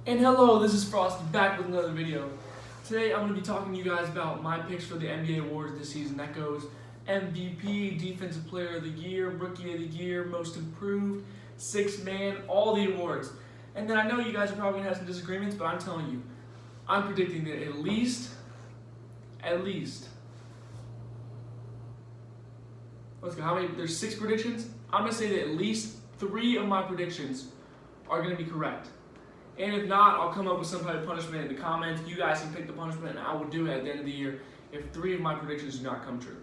And hello, this is Frosty back with another video. Today I'm going to be talking to you guys about my picks for the NBA awards this season. That goes MVP, Defensive Player of the Year, Rookie of the Year, Most Improved, Sixth Man, all the awards. And then I know you guys are probably going to have some disagreements, but I'm telling you, I'm predicting that at least, let's go, how many, there's 6 predictions? I'm going to say that at least 3 of my predictions are going to be correct. And if not, I'll come up with some type of punishment in the comments. You guys can pick the punishment, and I will do it at the end of the year if 3 of my predictions do not come true.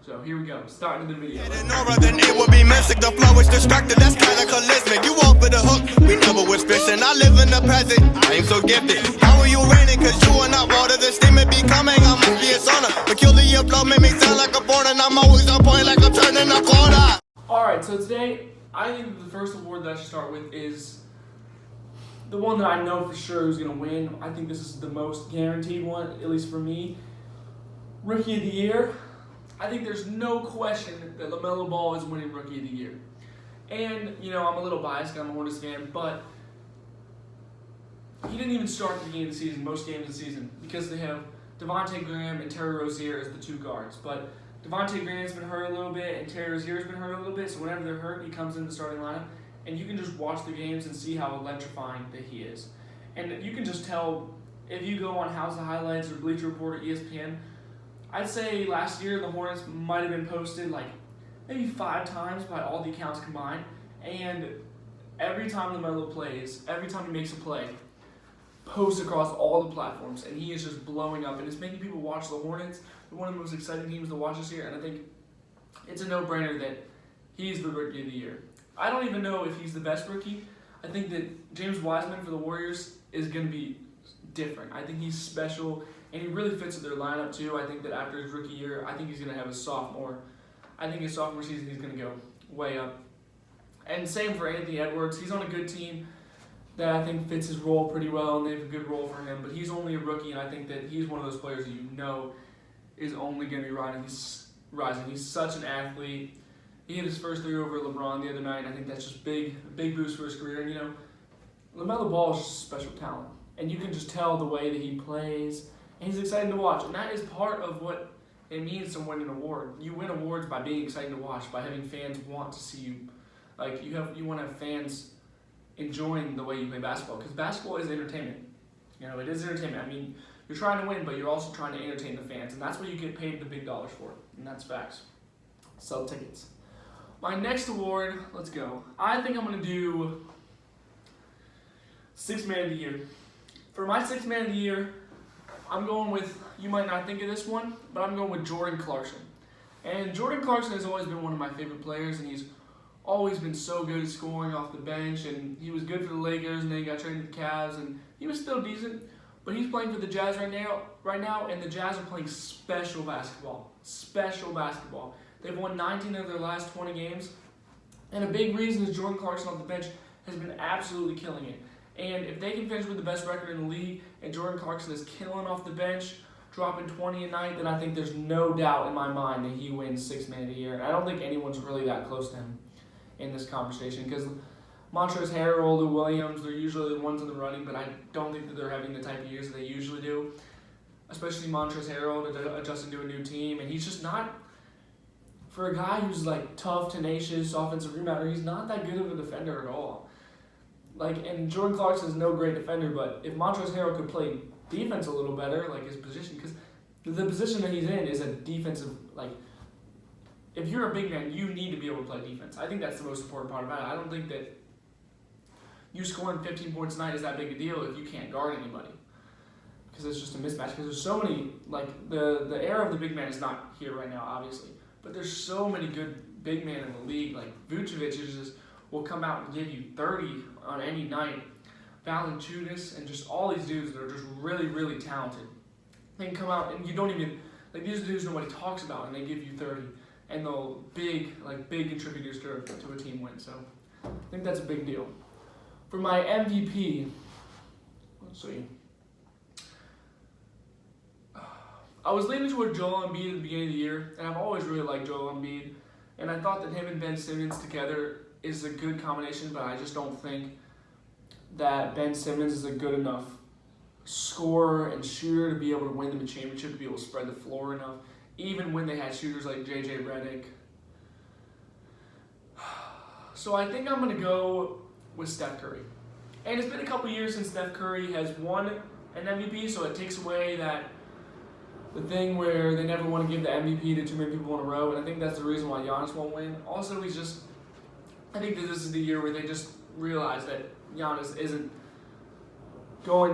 So here we go, starting the video. Then it would be missing. The flow is distracted, that's cataclysmic. You walk with a hook, we never was fishing. I live in the present, I am so gifted. How are you raining? Cause you are not water, the steam it be coming. I must be a sauna. Peculiar flow make me sound like a born, and I'm always on point like I'm turning a corner. Alright, so today, I think the first award that I should start with is the one that I know for sure who's going to win. I think this is the most guaranteed one, at least for me. Rookie of the Year. I think there's no question that LaMelo Ball is winning Rookie of the Year. And, you know, I'm a little biased, I'm a Hornets fan, but he didn't even start the beginning of the season, most games of the season, because they have Devontae Graham and Terry Rozier as the 2 guards. But Devontae Graham's been hurt a little bit, and Terry Rozier's been hurt a little bit, so whenever they're hurt, he comes in the starting lineup. And you can just watch the games and see how electrifying that he is. And you can just tell, if you go on House of Highlights or Bleacher Report or ESPN, I'd say last year the Hornets might have been posted like maybe 5 times by all the accounts combined. And every time LaMelo plays, every time he makes a play, posts across all the platforms, and he is just blowing up. And it's making people watch the Hornets. They're one of the most exciting teams to watch this year, and I think it's a no-brainer that he's the Rookie of the Year. I don't even know if he's the best rookie. I think that James Wiseman for the Warriors is going to be different. I think he's special, and he really fits with their lineup too. I think that after his rookie year, I think he's going to have a sophomore. I think his sophomore season he's going to go way up. And same for Anthony Edwards. He's on a good team that I think fits his role pretty well, and they have a good role for him. But he's only a rookie, and I think that he's one of those players that you know is only going to be rising. He's such an athlete. He hit his first 3 over LeBron the other night, and I think that's just big boost for his career. And, you know, LaMelo Ball is just a special talent. And you can just tell the way that he plays, and he's exciting to watch. And that is part of what it means to win an award. You win awards by being exciting to watch, by having fans want to see you. Like, you want to have fans enjoying the way you play basketball, because basketball is entertainment. You know, it is entertainment. I mean, you're trying to win, but you're also trying to entertain the fans, and that's what you get paid the big dollars for, and that's facts. Sell tickets. My next award, let's go. I think I'm going to do Sixth Man of the Year. For my Sixth Man of the Year, I'm going with, you might not think of this one, but I'm going with Jordan Clarkson. And Jordan Clarkson has always been one of my favorite players, and he's always been so good at scoring off the bench, and he was good for the Lakers, and then he got traded to the Cavs, and he was still decent, but he's playing for the Jazz right now, and the Jazz are playing special basketball. They've won 19 of their last 20 games, and a big reason is Jordan Clarkson off the bench has been absolutely killing it. And if they can finish with the best record in the league, and Jordan Clarkson is killing off the bench, dropping 20 a night, then I think there's no doubt in my mind that he wins Sixth Man of the Year. And I don't think anyone's really that close to him in this conversation, because Montrezl Harrell, Lou Williams, they're usually the ones in the running, but I don't think that they're having the type of years that they usually do, especially Montrezl Harrell adjusting to a new team, and he's just not. For a guy who's like tough, tenacious, offensive rebounder, he's not that good of a defender at all. Like, and Jordan Clarkson is no great defender, but if Montrezl Harrell could play defense a little better, like his position, because the position that he's in is a defensive, like, if you're a big man, you need to be able to play defense. I think that's the most important part about it. I don't think that you scoring 15 points a night is that big a deal if you can't guard anybody, because it's just a mismatch. Because there's so many, like, the era of the big man is not here right now, obviously. But there's so many good big men in the league. Like Vucevic will come out and give you 30 on any night. Valanciunas and just all these dudes that are just really, really talented. They can come out and you don't even, like, these dudes nobody talks about, and they give you 30. And they'll big contributors to a team win. So I think that's a big deal. For my MVP, let's see. I was leaning toward Joel Embiid at the beginning of the year, and I've always really liked Joel Embiid. And I thought that him and Ben Simmons together is a good combination, but I just don't think that Ben Simmons is a good enough scorer and shooter to be able to win them a championship, to be able to spread the floor enough, even when they had shooters like J.J. Redick. So I think I'm going to go with Steph Curry. And it's been a couple years since Steph Curry has won an MVP, so it takes away the thing where they never want to give the MVP to too many people in a row, and I think that's the reason why Giannis won't win. Also, I think that this is the year where they just realize that Giannis isn't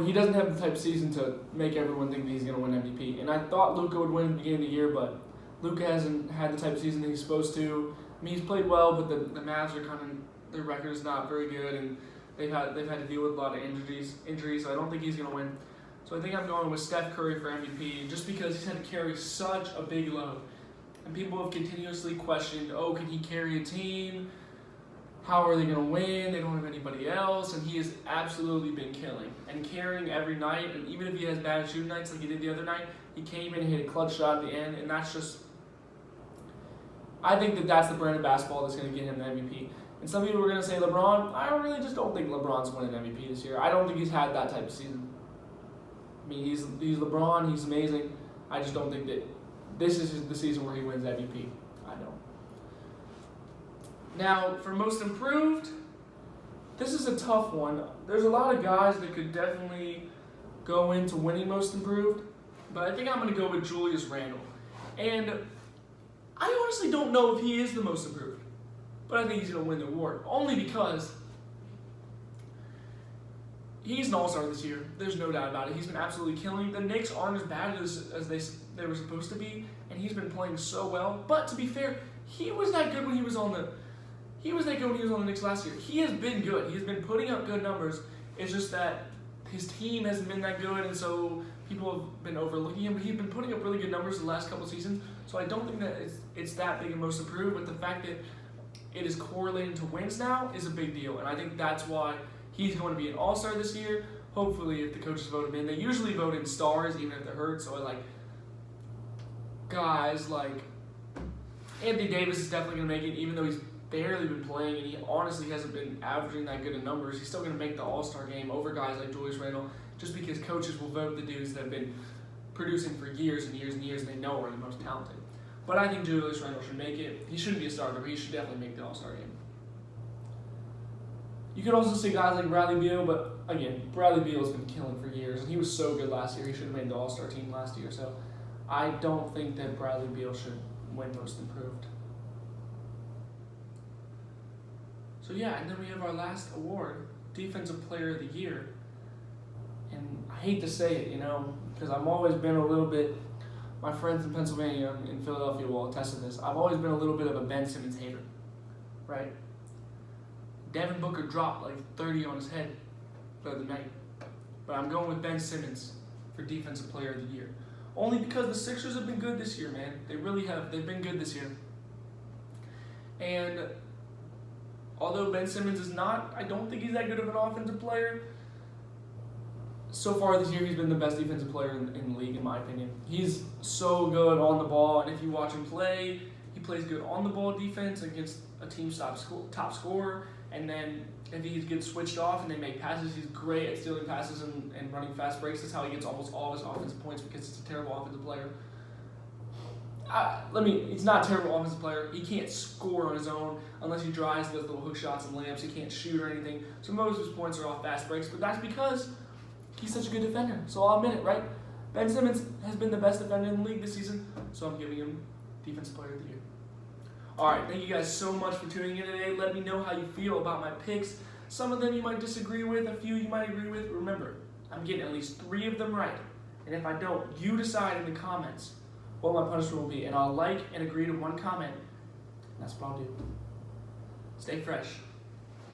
he doesn't have the type of season to make everyone think that he's going to win MVP. And I thought Luka would win at the beginning of the year, but Luka hasn't had the type of season that he's supposed to. I mean, he's played well, but the Mavs are their record is not very good, and they've had to deal with a lot of injuries, so I don't think he's going to win. So I think I'm going with Steph Curry for MVP, just because he's had to carry such a big load. And people have continuously questioned, can he carry a team? How are they going to win? They don't have anybody else. And he has absolutely been killing and carrying every night. And even if he has bad shooting nights like he did the other night, he came in and hit a clutch shot at the end. And that's just, I think that's the brand of basketball that's going to get him the MVP. And some people are going to say LeBron. I really just don't think LeBron's winning MVP this year. I don't think he's had that type of season. I mean, he's LeBron. He's amazing. I just don't think that this is the season where he wins MVP. I don't. Now, for most improved, this is a tough one. There's a lot of guys that could definitely go into winning most improved, but I think I'm going to go with Julius Randle. And I honestly don't know if he is the most improved, but I think he's going to win the award, only because he's an all-star this year. There's no doubt about it. He's been absolutely killing. The Knicks aren't as bad as they were supposed to be, and he's been playing so well. But to be fair, he was that good when he was on the Knicks last year. He has been good. He's been putting up good numbers. It's just that his team hasn't been that good, and so people have been overlooking him. But he's been putting up really good numbers the last couple seasons. So I don't think that it's that big and most improved. But the fact that it is correlating to wins now is a big deal, and I think that's why he's going to be an all-star this year. Hopefully, if the coaches vote him in. They usually vote in stars, even if they're hurt. So I like guys like Anthony Davis is definitely going to make it, even though he's barely been playing and he honestly hasn't been averaging that good in numbers. He's still going to make the all-star game over guys like Julius Randle, just because coaches will vote the dudes that have been producing for years and years and years and they know are the most talented. But I think Julius Randle should make it. He shouldn't be a starter, but he should definitely make the all-star game. You could also see guys like Bradley Beal, but again, Bradley Beal has been killing for years, and he was so good last year. He should have made the all-star team last year. So I don't think that Bradley Beal should win most improved. So yeah, and then we have our last award, Defensive Player of the Year. And I hate to say it, because I've always been a little bit, my friends in Pennsylvania and Philadelphia will attest to this, I've always been a little bit of a Ben Simmons hater, right? Devin Booker dropped like 30 on his head the other night. But I'm going with Ben Simmons for Defensive Player of the Year. Only because the Sixers have been good this year, man. They really have. They've been good this year. And although Ben Simmons is not, I don't think he's that good of an offensive player. So far this year, he's been the best defensive player in the league, in my opinion. He's so good on the ball, and if you watch him play, he plays good on the ball defense against a team's top scorer. And then if he gets switched off and they make passes, he's great at stealing passes and running fast breaks. That's how he gets almost all of his offensive points, because it's a terrible offensive player. He's not a terrible offensive player. He can't score on his own unless he drives, does little hook shots and layups. He can't shoot or anything. So most of his points are off fast breaks, but that's because he's such a good defender. So I'll admit it, right? Ben Simmons has been the best defender in the league this season, so I'm giving him Defensive Player of the Year. All right, thank you guys so much for tuning in today. Let me know how you feel about my picks. Some of them you might disagree with, a few you might agree with. Remember, I'm getting at least 3 of them right. And if I don't, you decide in the comments what my punishment will be. And I'll like and agree to one comment. And that's what I'll do. Stay fresh.